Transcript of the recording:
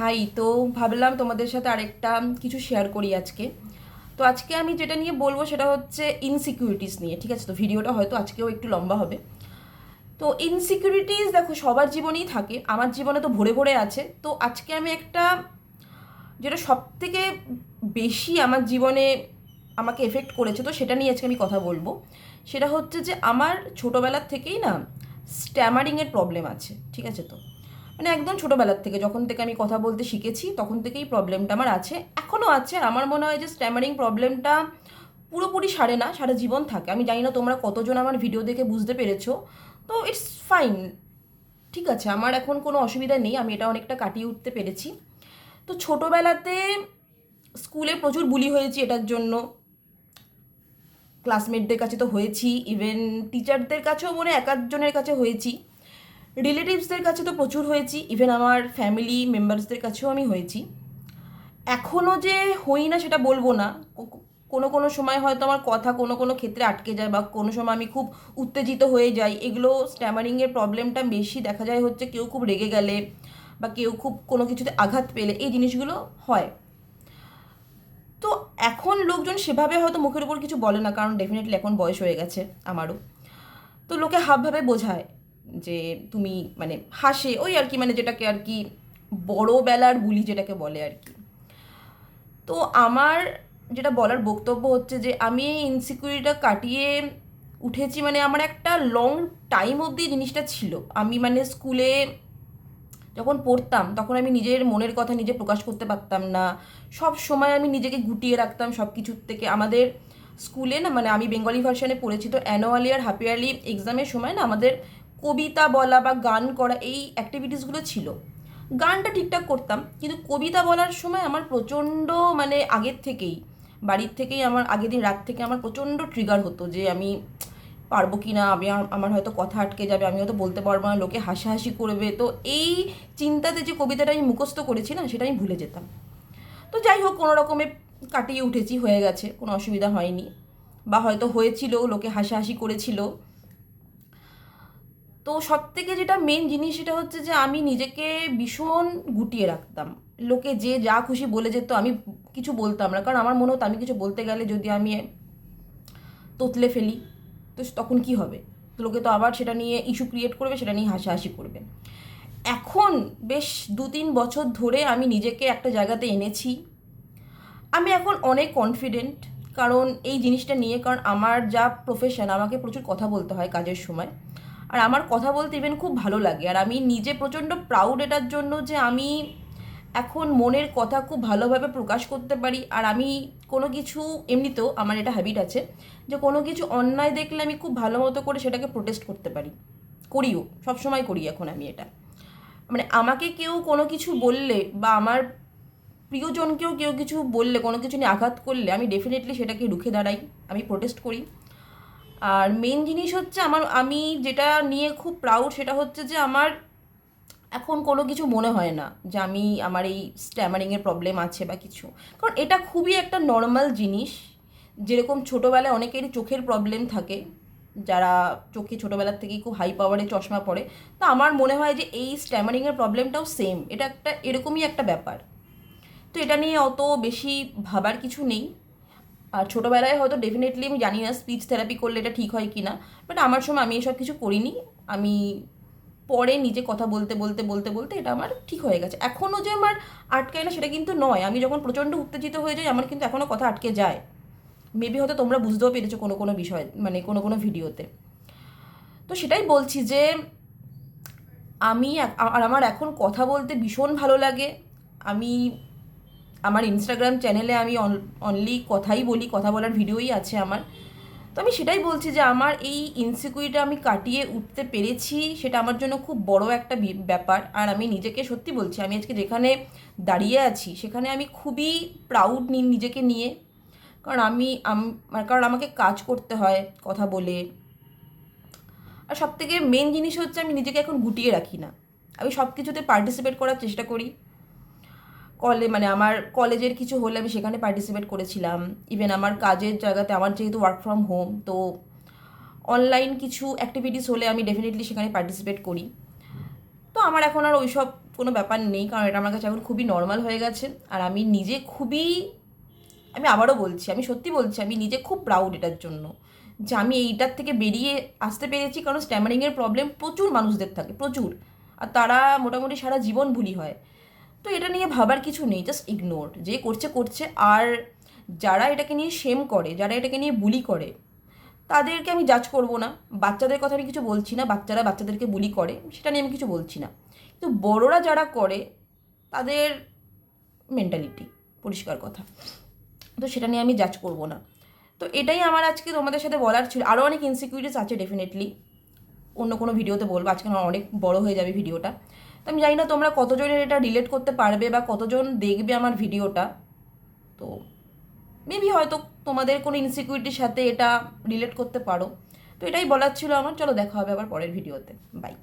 High, তো ভাবলাম তোমাদের সাথে আরেকটা কিছু শেয়ার করি আজকে। তো আজকে আমি যেটা নিয়ে বলবো সেটা হচ্ছে ইনসিকিউরিটিস নিয়ে, ঠিক আছে? তো ভিডিওটা হয়তো আজকেও একটু লম্বা হবে। তো ইনসিকিউরিটিস দেখো সবার জীবনেই থাকে, আমার জীবনে তো ভরে ভরে আছে। তো আজকে আমি একটা, যেটা সব থেকে বেশি আমার জীবনে আমাকে এফেক্ট করেছে, তো সেটা নিয়ে আজকে আমি কথা বলবো। সেটা হচ্ছে যে আমার ছোটোবেলার থেকেই না স্ট্যামারিংয়ের প্রবলেম আছে, ঠিক আছে? তো মানে একদম ছোটোবেলার থেকে, যখন থেকে আমি কথা বলতে শিখেছি তখন থেকেই প্রবলেমটা আমার আছে, এখনও আছে। আর আমার মনে হয় যে স্ট্যামারিং প্রবলেমটা পুরোপুরি সারে না, সারা জীবন থাকে। আমি জানি না তোমরা কতজন আমার ভিডিও দেখে বুঝতে পেরেছো। তো ইটস ফাইন, ঠিক আছে, আমার এখন কোনো অসুবিধা নেই, আমি এটা অনেকটা কাটিয়ে উঠতে পেরেছি। তো ছোটোবেলাতে স্কুলে প্রচুর বুলি হয়েছি এটার জন্য। ক্লাসমেটদের কাছে তো হয়েছি, ইভেন টিচারদের কাছেও মনে এক আধজনের কাছে হয়েছি, রিলেটিভসদের কাছে তো প্রচুর হয়েছি, ইভেন আমার ফ্যামিলি মেম্বার্সদের কাছেও আমি হয়েছি। এখনও যে হই না সেটা বলবো না, কোনো কোনো সময় হয়তো আমার কথা কোনো কোনো ক্ষেত্রে আটকে যায়, বা কোনো সময় আমি খুব উত্তেজিত হয়ে যাই। এগুলো স্ট্যামারিংয়ের প্রবলেমটা বেশি দেখা যায় হচ্ছে কেউ খুব রেগে গেলে বা কেউ খুব কোনো কিছুতে আঘাত পেলে এই জিনিসগুলো হয়। তো এখন লোকজন সেভাবে হয়তো মুখের উপর কিছু বলে না, কারণ ডেফিনেটলি এখন বয়স হয়ে গেছে আমারও। তো লোকে হাবভাবে বোঝায় যে তুমি, মানে হাসে ওই আর কি, মানে যেটাকে আর কি বড়োবেলার বুলি যেটাকে বলে আর কি। তো আমার যেটা বলার বক্তব্য হচ্ছে যে আমি এই ইনসিকিউরিটিটা কাটিয়ে উঠেছি, মানে আমার একটা লং টাইম অবধি জিনিসটা ছিল। আমি মানে স্কুলে যখন পড়তাম তখন আমি নিজের মনের কথা নিজে প্রকাশ করতে পারতাম না। সব সময় আমি নিজেকে গুটিয়ে রাখতাম সব কিছুর থেকে। আমাদের স্কুলে না, মানে আমি বেঙ্গলি ভার্সনে পড়েছি, তো অ্যানুয়ালি আর হাফ ইয়ারলি এক্সামের সময় না আমাদের কবিতা বলা বা গান করা এই অ্যাক্টিভিটিসগুলো ছিল। গানটা ঠিকঠাক করতাম, কিন্তু কবিতা বলার সময় আমার প্রচণ্ড, মানে আগের থেকেই, বাড়ির থেকেই আমার আগের দিন রাত থেকে আমার প্রচণ্ড ট্রিগার হতো যে আমি পারবো কি না, আমি আমার হয়তো কথা আটকে যাবে, আমি হয়তো বলতে পারবো না, লোকে হাসাহাসি করবে। তো এই চিন্তাতে যে কবিতাটা আমি মুখস্থ করেছি না, সেটা আমি ভুলে যেতাম। তো যাই হোক, কোনো রকমে কাটিয়ে উঠেছি, হয়ে গেছে, কোনো অসুবিধা হয়নি। বা হয়তো হয়েছিল, লোকে হাসাহাসি করেছিল। তো সব থেকে যেটা মেন জিনিস সেটা হচ্ছে যে আমি নিজেকে ভীষণ গুটিয়ে রাখতাম। লোকে যে যা খুশি বলে যেত, আমি কিছু বলতাম না, কারণ আমার মনে হতো আমি কিছু বলতে গেলে যদি আমি তোতলে ফেলি, তো তখন কি হবে? তো লোকে তো আবার সেটা নিয়ে ইস্যু ক্রিয়েট করবে, সেটা নিয়ে হাসাহাসি করবে। এখন বেশ 2-3 বছর ধরে আমি নিজেকে একটা জায়গাতে এনেছি। আমি এখন অনেক কনফিডেন্ট, কারণ এই জিনিসটা নিয়ে, কারণ আমার যা প্রফেশন, আমাকে প্রচুর কথা বলতে হয় কাজের সময়। আর আমার কথা বলতে ইভেন খুব ভালো লাগে, আর আমি নিজে প্রচণ্ড প্রাউড এটার জন্য যে আমি এখন মনের কথা খুব ভালোভাবে প্রকাশ করতে পারি। আর আমি কোনো কিছু, এমনিতেও আমার এটা হ্যাবিট আছে যে কোনো কিছু অন্যায় দেখলে আমি খুব ভালো মতো করে সেটাকে প্রোটেস্ট করতে পারি, করিও, সবসময় করি এখন আমি এটা। মানে আমাকে কেউ কোনো কিছু বললে বা আমার প্রিয়জনকেও কেউ কিছু বললে, কোনো কিছু নিয়ে আঘাত করলে, আমি ডেফিনেটলি সেটাকে রুখে দাঁড়াই, আমি প্রোটেস্ট করি। আর মেন জিনিস হচ্ছে আমি যেটা নিয়ে খুব প্রাউড সেটা হচ্ছে যে আমার এখন কোনো কিছু মনে হয় না যে আমার এই স্ট্যামারিংয়ের প্রবলেম আছে বা কিছু। কারণ এটা খুবই একটা নর্মাল জিনিস। যেরকম ছোটোবেলায় অনেকেরই চোখের প্রবলেম থাকে, যারা চোখে ছোটোবেলার থেকেই খুব হাই পাওয়ারে চশমা পড়ে, তো আমার মনে হয় যে এই স্ট্যামারিংয়ের প্রবলেমটাও সেম, এটা একটা এরকমই একটা ব্যাপার। তো এটা নিয়ে অত বেশি ভাবার কিছু নেই। আর ছোটোবেলায় হয়তো ডেফিনেটলি, আমি জানি না স্পিচ থেরাপি করলে এটা ঠিক হয় কি না, বাট আমার সময় আমি এসব কিছু করিনি। আমি পরে নিজে কথা বলতে বলতে বলতে বলতে এটা আমার ঠিক হয়ে গেছে। এখনও যে আমার আটকায় না সেটা কিন্তু নয়, আমি যখন প্রচণ্ড উত্তেজিত হয়ে যাই আমার কিন্তু এখনও কথা আটকে যায়। মেবি হয়তো তোমরা বুঝতেও পেরেছো কোনো কোনো বিষয়, মানে কোনো কোনো ভিডিওতে। তো সেটাই বলছি যে আর আমার এখন কথা বলতে ভীষণ ভালো লাগে। আমি আমার ইনস্টাগ্রাম চ্যানেলে আমি অনলি কথাই বলি, কথা বলার ভিডিওই আছে আমার। তো আমি সেটাই বলছি যে আমার এই ইনসিকিউরিটিটা আমি কাটিয়ে উঠতে পেরেছি, সেটা আমার জন্য খুব বড় একটা ব্যাপার। আর আমি নিজেকে সত্যি বলছি, আমি আজকে যেখানে দাঁড়িয়ে আছি সেখানে আমি খুবই প্রাউড নিজেকে নিয়ে। কারণ কারণ আমাকে কাজ করতে হয় কথা বলে। আর সবথেকে মেন জিনিস হচ্ছে আমি নিজেকে এখন গুটিয়ে রাখি না, আমি সব কিছুতে পার্টিসিপেট করার চেষ্টা করি। মানে আমার কলেজের কিছু হলে আমি সেখানে পার্টিসিপেট করেছিলাম। ইভেন আমার কাজের জায়গাতে, আমার যেহেতু ওয়ার্ক ফ্রম হোম, তো অনলাইন কিছু অ্যাক্টিভিটিস হলে আমি ডেফিনেটলি সেখানে পার্টিসিপেট করি। তো আমার এখন আর ওইসব কোনো ব্যাপার নেই, কারণ এটা আমার কাছে এখন খুবই নর্মাল হয়ে গেছে। আর আমি নিজে খুবই, আমি আবারও বলছি, আমি সত্যি বলছি, আমি নিজে খুব প্রাউড এটার জন্য যে আমি এইটার থেকে বেরিয়ে আসতে পেরেছি। কারণ স্ট্যামারিংয়ের প্রবলেম প্রচুর মানুষদের থাকে, প্রচুর, আর তারা মোটামুটি সারা জীবন ভুলি হয়। তো এটা নিয়ে ভাবার কিছু নেই, জাস্ট ইগনোর, যে করছে করছে। আর যারা এটাকে নিয়ে শেম করে, যারা এটাকে নিয়ে বুলি করে, তাদেরকে আমি জাজ করব না। বাচ্চাদের কথা আমি কিছু বলছি না, বাচ্চারা বাচ্চাদেরকে বুলি করে সেটা নিয়ে আমি কিছু বলছি না। কিন্তু বড়রা যারা করে তাদের মেন্টালিটি পরিষ্কার কথা, তো সেটা নিয়ে আমি জাজ করব না। তো এটাই আমার আজকে তোমাদের সাথে বলার ছিল। আরও অনেক ইনসিকিউরিটিস আছে ডেফিনেটলি, অন্য কোনো ভিডিওতে বলবো, আজকে আমার অনেক বড় হয়ে যাবে ভিডিওটা। তো আমি জানি না তোমরা কতজনের এটা রিলেট করতে পারবে বা কতজন দেখবে আমার ভিডিওটা। তো মেবি হয়তো তোমাদের কোনো ইনসিকিউরিটির সাথে এটা রিলেট করতে পারো। তো এটাই বলার ছিল আমার। চলো দেখা হবে আবার পরের ভিডিওতে। বাই।